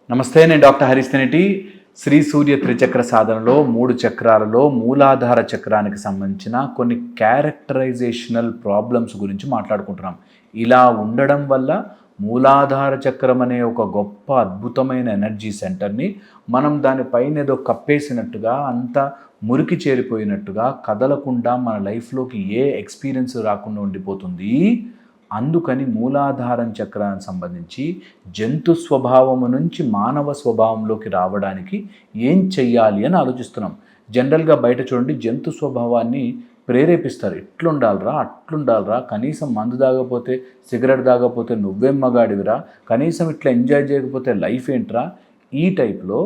నమస్తే, నేను డాక్టర్ హరీష్ తెనేటి. శ్రీ సూర్య త్రిచక్ర సాధనలో 3 చక్రాలలో మూలాధార చక్రానికి సంబంధించిన కొన్ని క్యారెక్టరైజేషనల్ ప్రాబ్లమ్స్ గురించి మాట్లాడుకుంటున్నాం. ఇలా ఉండడం వల్ల మూలాధార చక్రం అనే ఒక గొప్ప అద్భుతమైన ఎనర్జీ సెంటర్ని మనం దానిపైన ఏదో కప్పేసినట్టుగా, అంత మురికి చేరిపోయినట్టుగా, కదలకుండా మన లైఫ్లోకి ఏ ఎక్స్పీరియన్స్ రాకుండా ఉండిపోతుంది. అందుకని మూలాధారం చక్రానికి సంబంధించి జంతు స్వభావము నుంచి మానవ స్వభావంలోకి రావడానికి ఏం చెయ్యాలి అని ఆలోచిస్తున్నాం. జనరల్గా బయట చూడండి, జంతు స్వభావాన్ని ప్రేరేపిస్తారు. ఇట్లుండాలరా, అట్లుండాలరా, కనీసం మందు తాగకపోతే, సిగరెట్ తాగకపోతే నువ్వేం మగాడివిరా, కనీసం ఇట్లా ఎంజాయ్ చేయకపోతే లైఫ్ ఏంట్రా, ఈ టైప్లో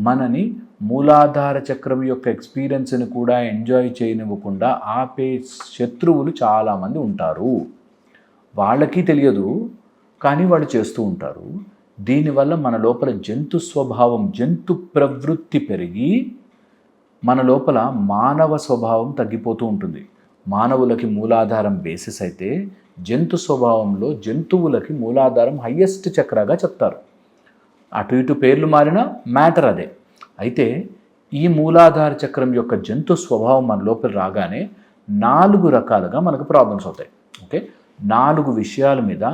మనని మూలాధార చక్రం యొక్క ఎక్స్పీరియన్స్ని కూడా ఎంజాయ్ చేయనివ్వకుండా ఆపే శత్రువులు చాలామంది ఉంటారు. వాళ్ళకి తెలియదు, కానీ వాళ్ళు చేస్తూ ఉంటారు. దీనివల్ల మన లోపల జంతు స్వభావం, జంతు ప్రవృత్తి పెరిగి మన లోపల మానవ స్వభావం తగ్గిపోతూ ఉంటుంది. మానవులకి మూలాధారం బేసిస్ అయితే, జంతు స్వభావంలో జంతువులకి మూలాధారం హయ్యెస్ట్ చక్రగా చెప్తారు. అటు ఇటు పేర్లు మారిన మ్యాటర్ అదే. అయితే ఈ మూలాధార చక్రం యొక్క జంతు స్వభావం మన లోపల రాగానే 4 రకాలుగా మనకు ప్రాబ్లమ్స్ అవుతాయి. ఓకే, 4 విషయాల మీద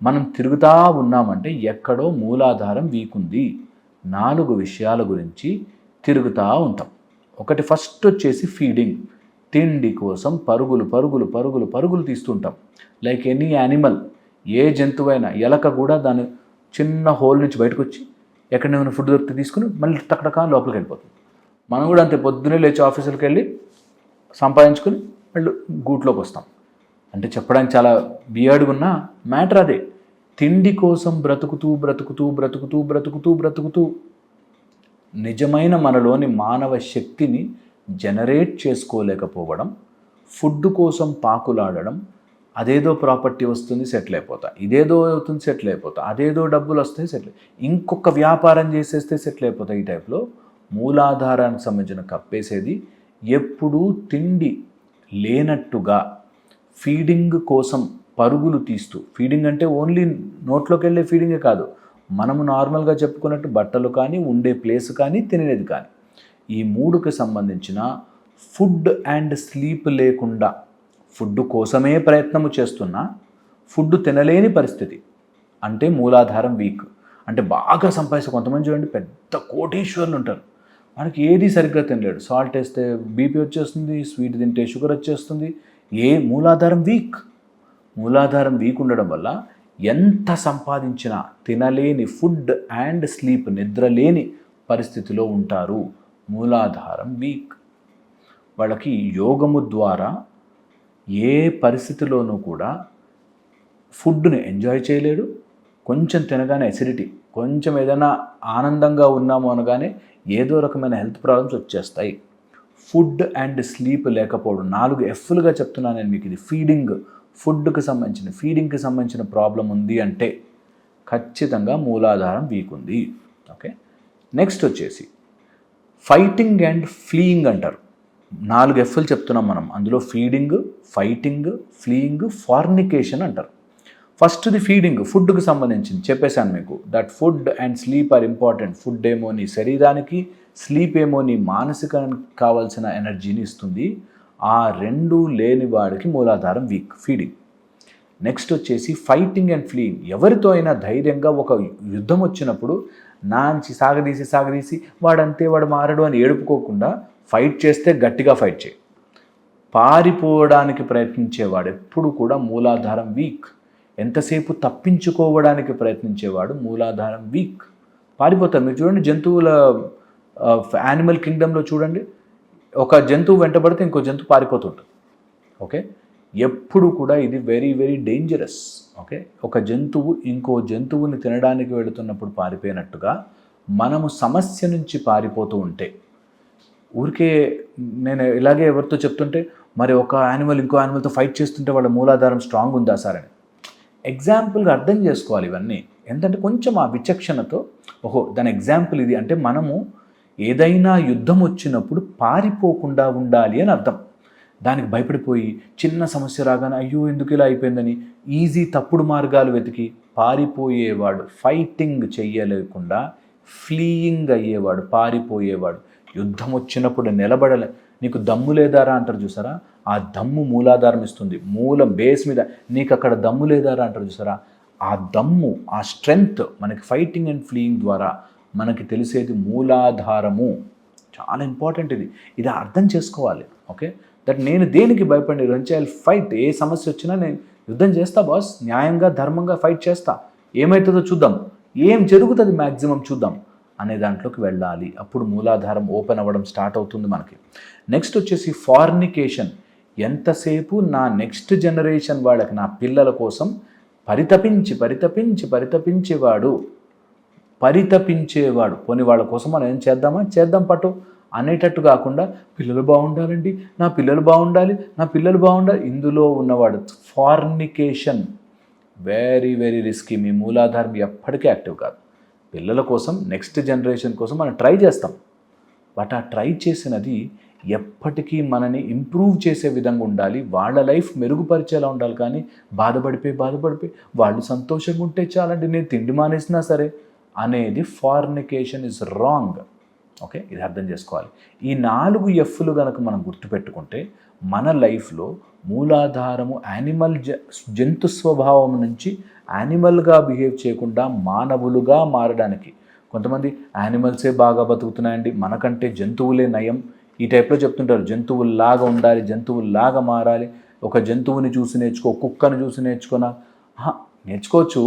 మనం తిరుగుతూ ఉన్నామంటే ఎక్కడో మూలాధారం వీక్ ఉంది. 4 విషయాల గురించి తిరుగుతూ ఉంటాం. ఒకటి ఫస్ట్ వచ్చేసి ఫీడింగ్. తిండి కోసం పరుగులు పరుగులు పరుగులు పరుగులు తీస్తుంటాం. లైక్ ఎనీ యానిమల్, ఏ జంతువైనా, ఎలక కూడా దాని చిన్న హోల్ నుంచి బయటకు వచ్చి ఎక్కడైనా ఫుడ్ దొరికితే తీసుకుని మళ్ళీ టక్కడక లోపలికి వెళ్ళిపోతుంది. మనం కూడా అంతే, పొద్దున్నే లేచి ఆఫీసులకు వెళ్ళి సంపాదించుకుని మళ్ళీ గూట్లోకి వస్తాం. అంటే చెప్పడానికి చాలా బియర్డ్గా ఉన్న మ్యాటర్ అదే. తిండి కోసం బ్రతుకుతూ బ్రతుకుతూ బ్రతుకుతూ బ్రతుకుతూ బ్రతుకుతూ నిజమైన మనలోని మానవ శక్తిని జనరేట్ చేసుకోలేకపోవడం, ఫుడ్ కోసం పాకులాడడం, అదేదో ప్రాపర్టీ వస్తుంది సెటిల్ అయిపోతా, ఇదేదో అవుతుంది సెటిల్ అయిపోతా, అదేదో డబ్బులు వస్తాయి సెటిల్, ఇంకొక వ్యాపారం చేసేస్తే సెటిల్ అయిపోతా. ఈ టైప్లో మూలాధారానికి సంబంధించిన కప్పేసేది ఎప్పుడూ తిండి లేనట్టుగా ఫీడింగ్ కోసం పరుగులు తీస్తూ, ఫీడింగ్ అంటే ఓన్లీ నోట్లోకి వెళ్ళే ఫీడింగే కాదు, మనము నార్మల్గా చెప్పుకున్నట్టు బట్టలు కానీ, ఉండే ప్లేస్ కానీ, తినేది కానీ, ఈ 3కి సంబంధించిన ఫుడ్ అండ్ స్లీప్ లేకుండా, ఫుడ్ కోసమే ప్రయత్నము చేస్తున్నా ఫుడ్ తినలేని పరిస్థితి అంటే మూలాధారం వీక్. అంటే బాగా సంపాదిస్తే, కొంతమంది చూడండి పెద్ద కోటీశ్వరులు ఉంటారు, మనకి ఏది సరిగ్గా తినలేడు. సాల్ట్ వేస్తే బీపీ వచ్చేస్తుంది, స్వీట్ తింటే షుగర్ వచ్చేస్తుంది. మూలాధారం వీక్. మూలాధారం వీక్ ఉండడం వల్ల ఎంత సంపాదించినా తినలేని, ఫుడ్ అండ్ స్లీప్, నిద్రలేని పరిస్థితిలో ఉంటారు. మూలాధారం వీక్. వాళ్ళకి యోగము ద్వారా ఏ పరిస్థితిలోనూ కూడా ఫుడ్ని ఎంజాయ్ చేయలేడు. కొంచెం తినగానే అసిడిటీ, కొంచెం ఏదైనా ఆనందంగా ఉన్నాము అనగానే ఏదో రకమైన హెల్త్ ప్రాబ్లమ్స్ వచ్చేస్తాయి. ఫుడ్ అండ్ స్లీప్ లేకపోవడం, 4 F'లుగా చెప్తున్నాను నేను మీకు. ఇది ఫీడింగ్, ఫుడ్కి సంబంధించిన, ఫీడింగ్కి సంబంధించిన ప్రాబ్లం ఉంది అంటే ఖచ్చితంగా మూలాధారం వీక్ ఉంది. ఓకే, నెక్స్ట్ వచ్చేసి ఫైటింగ్ అండ్ ఫ్లీయింగ్ అంటారు. 4 F'లు చెప్తున్నాం మనం. అందులో ఫీడింగ్, ఫైటింగ్, ఫ్లీయింగ్, ఫార్నికేషన్ అంటారు. ఫస్ట్ది ఫీడింగ్, ఫుడ్కి సంబంధించింది చెప్పేశాను మీకు. That food and sleep are important. Food ఏమో నీ శరీరానికి, స్లీప్ ఏమో నీ మానసికానికి కావాల్సిన ఎనర్జీని ఇస్తుంది. ఆ 2 లేని వాడికి మూలాధారం వీక్, ఫీడింగ్. నెక్స్ట్ వచ్చేసి ఫైటింగ్ అండ్ ఫ్లీయింగ్. ఎవరితో అయినా ధైర్యంగా ఒక యుద్ధం వచ్చినప్పుడు నాంచి సాగదీసి వాడంతే, వాడు మారడు అని ఏడుపుకోకుండా ఫైట్ చేస్తే గట్టిగా ఫైట్ చేయి. పారిపోవడానికి ప్రయత్నించేవాడు ఎప్పుడు కూడా మూలాధారం వీక్. ఎంతసేపు తప్పించుకోవడానికి ప్రయత్నించేవాడు మూలాధారం వీక్, పారిపోతారు. మీరు చూడండి, జంతువుల యానిమల్ కింగ్డమ్లో చూడండి, ఒక జంతువు వెంటబడితే ఇంకో జంతువు పారిపోతుంటుంది. ఓకే, ఎప్పుడు కూడా ఇది వెరీ వెరీ డేంజరస్. ఓకే, ఒక జంతువు ఇంకో జంతువుని తినడానికి వెళుతున్నప్పుడు పారిపోయినట్టుగా మనము సమస్య నుంచి పారిపోతూ ఉంటే, ఊరికే నేను ఇలాగే ఎవరితో చెప్తుంటే, మరి ఒక యానిమల్ ఇంకో యానిమల్తో ఫైట్ చేస్తుంటే వాళ్ళ మూలాధారం స్ట్రాంగ్ ఉందా సార్ అని ఎగ్జాంపుల్గా అర్థం చేసుకోవాలి ఇవన్నీ. ఎందుకంటే కొంచెం ఆ విచక్షణతో, ఓహో దాని ఎగ్జాంపుల్ ఇది అంటే మనము ఏదైనా యుద్ధం వచ్చినప్పుడు పారిపోకుండా ఉండాలి అని అర్థం. దానికి భయపడిపోయి చిన్న సమస్య రాగానే అయ్యో ఎందుకు ఇలా అయిపోయిందని ఈజీ తప్పుడు మార్గాలు వెతికి పారిపోయేవాడు, ఫైటింగ్ చెయ్యలేకుండా ఫ్లీయింగ్ అయ్యేవాడు, పారిపోయేవాడు. యుద్ధం వచ్చినప్పుడు నిలబడలే. నీకు దమ్ము లేదారా అంటారు చూసారా, ఆ దమ్ము మూలాధారం ఇస్తుంది. మూలం బేస్ మీద నీకు అక్కడ దమ్ము లేదారా అంటారు చూసారా, ఆ దమ్ము, ఆ స్ట్రెంగ్త్ మనకి ఫైటింగ్ అండ్ ఫ్లీయింగ్ ద్వారా మనకి తెలిసేది మూలాధారము. చాలా ఇంపార్టెంట్ ఇది అర్థం చేసుకోవాలి. ఓకే, దట్ నేను దేనికి భయపడి ఐ ఫైట్. ఏ సమస్య వచ్చినా నేను యుద్ధం చేస్తా బాస్, న్యాయంగా ధర్మంగా ఫైట్ చేస్తా, ఏమవుతుందో చూద్దాం, ఏం జరుగుతుంది మ్యాక్సిమం చూద్దాం అనే దాంట్లోకి వెళ్ళాలి. అప్పుడు మూలాధారం ఓపెన్ అవ్వడం స్టార్ట్ అవుతుంది మనకి. నెక్స్ట్ వచ్చేసి ఫార్నికేషన్. ఎంతసేపు నా నెక్స్ట్ జనరేషన్ వాళ్ళకి, నా పిల్లల కోసం పరితపించేవాడు. పోనీ వాళ్ళ కోసం మనం ఏం చేద్దాం పట్టు అనేటట్టు కాకుండా, పిల్లలు బాగుండాలండి, నా పిల్లలు బాగుండాలి, ఇందులో ఉన్నవాడు ఫార్నికేషన్. Very very risky. మీ మూలాధారం ఎప్పటికీ యాక్టివ్ కాదు. పిల్లల కోసం, నెక్స్ట్ జనరేషన్ కోసం మనం ట్రై చేస్తాం, బట్ ఆ ట్రై చేసినది ఎప్పటికీ మనని ఇంప్రూవ్ చేసే విధంగా ఉండాలి, వాళ్ళ లైఫ్ మెరుగుపరిచేలా ఉండాలి. కానీ బాధపడిపోయి వాళ్ళు సంతోషంగా ఉంటే చాలండి, నేను తిండి మానేసినా సరే అనేది ఫార్నికేషన్ ఇస్ రాంగ్. ఓకే, ఇది అర్థం చేసుకోవాలి. ఈ 4 F'లు కనుక మనం గుర్తుపెట్టుకుంటే మన లైఫ్లో మూలాధారము జంతు స్వభావం నుంచి యానిమల్గా బిహేవ్ చేయకుండా మానవులుగా మారడానికి. కొంతమంది యానిమల్సే బాగా బతుకుతున్నాయండి, మనకంటే జంతువులే నయం, ఈ టైప్లో చెప్తుంటారు. జంతువుల్లాగా ఉండాలి, జంతువుల్లాగా మారాలి, ఒక జంతువుని చూసి నేర్చుకో, కుక్కను చూసి నేర్చుకోవచ్చు,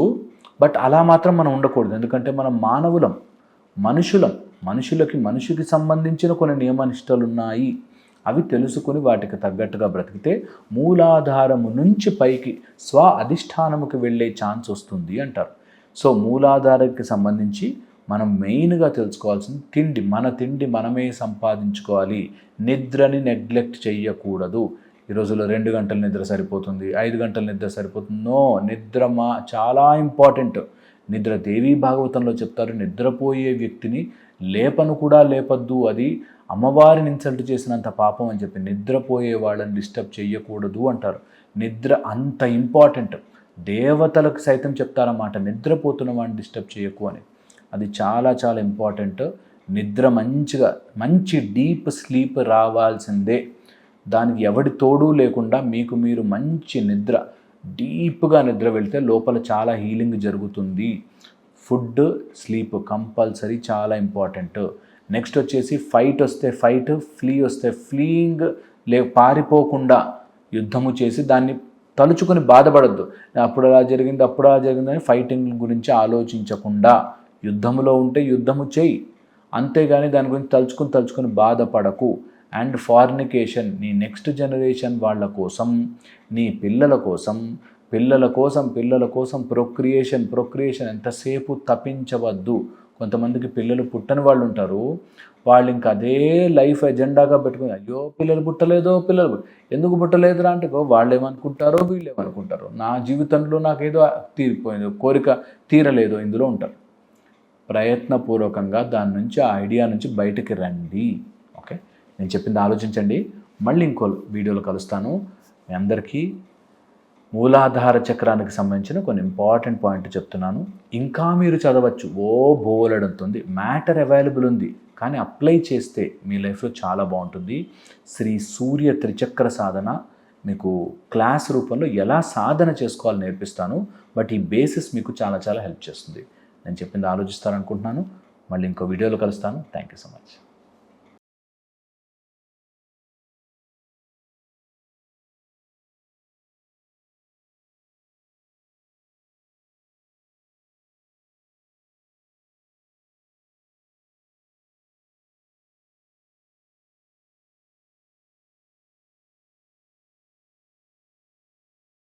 బట్ అలా మాత్రం మనం ఉండకూడదు. ఎందుకంటే మనం మానవులం, మనుషులకి సంబంధించిన కొన్ని నియమనిష్టలు ఉన్నాయి. అవి తెలుసుకుని వాటికి తగ్గట్టుగా బ్రతికితే మూలాధారము నుంచి పైకి స్వ అధిష్టానముకి వెళ్ళే ఛాన్స్ వస్తుంది అంటారు. సో మూలాధారానికి సంబంధించి మనం మెయిన్గా తెలుసుకోవాల్సింది తిండి. మన తిండి మనమే సంపాదించుకోవాలి. నిద్రని నెగ్లెక్ట్ చేయకూడదు. ఈ రోజుల్లో 2 గంటల నిద్ర సరిపోతుంది, 5 గంటల నిద్ర సరిపోతుంది. నో, నిద్ర చాలా ఇంపార్టెంట్. నిద్ర దేవీ భాగవతంలో చెప్తారు, నిద్రపోయే వ్యక్తిని లేపను కూడా లేపద్దు, అది అమ్మవారిని ఇన్సల్ట్ చేసినంత పాపం అని చెప్పి నిద్రపోయే వాళ్ళని డిస్టర్బ్ చేయకూడదు అంటారు. నిద్ర అంత ఇంపార్టెంట్. దేవతలకు సైతం చెప్తారన్నమాట, నిద్రపోతున్న వాడిని డిస్టర్బ్ చేయకు అని. అది చాలా చాలా ఇంపార్టెంట్. నిద్ర మంచి డీప్ స్లీప్ రావాల్సిందే. దానికి ఎవడి తోడు లేకుండా మీకు మీరు మంచి నిద్ర, డీప్గా నిద్ర వెళ్తే లోపల చాలా హీలింగ్ జరుగుతుంది. ఫుడ్, స్లీప్ కంపల్సరీ చాలా ఇంపార్టెంట్. నెక్స్ట్ వచ్చేసి ఫైట్ వస్తే ఫైట్, ఫ్లీ వస్తే ఫ్లీయింగ్, పారిపోకుండా యుద్ధము చేసి దాన్ని తలుచుకొని బాధపడద్దు. అప్పుడు అలా జరిగిందని ఫైటింగ్ గురించి ఆలోచించకుండా యుద్ధములో ఉంటే యుద్ధము చేయి, అంతేగాని దాని గురించి తలుచుకొని బాధపడకు. అండ్ ఫార్నికేషన్, నీ నెక్స్ట్ జనరేషన్ వాళ్ళ కోసం, నీ పిల్లల కోసం ప్రొక్రియేషన్ ఎంతసేపు తప్పించవద్దు. కొంతమందికి పిల్లలు పుట్టని వాళ్ళు ఉంటారు, వాళ్ళు ఇంకా అదే లైఫ్ ఎజెండాగా పెట్టుకుని, అయ్యో పిల్లలు ఎందుకు పుట్టలేదురా అంటే, వాళ్ళు ఏమనుకుంటారో వీళ్ళు ఏమనుకుంటారో, నా జీవితంలో నాకేదో తీరిపోయిందో, కోరిక తీరలేదో, ఇందులో ఉంటారు. ప్రయత్నపూర్వకంగా దాని నుంచి, ఆ ఐడియా నుంచి బయటికి రండి. ఓకే, నేను చెప్పింది ఆలోచించండి. మళ్ళీ ఇంకో వీడియోలో కలుస్తాను. మీ అందరికీ మూలాధార చక్రానికి సంబంధించిన కొన్ని ఇంపార్టెంట్ పాయింట్ చెప్తున్నాను. ఇంకా మీరు చదవచ్చు, బోలెడంతుంది మ్యాటర్ అవైలబుల్ ఉంది, కానీ అప్లై చేస్తే మీ లైఫ్లో చాలా బాగుంటుంది. శ్రీ సూర్య త్రిచక్ర సాధన మీకు క్లాస్ రూపంలో ఎలా సాధన చేసుకోవాలో నేర్పిస్తాను, బట్ ఈ బేసిస్ మీకు చాలా చాలా హెల్ప్ చేస్తుంది. నేను చెప్పింది ఆలోచిస్తారనుకుంటున్నాను. మళ్ళీ ఇంకో వీడియోలో కలుస్తాను. Thank you so much.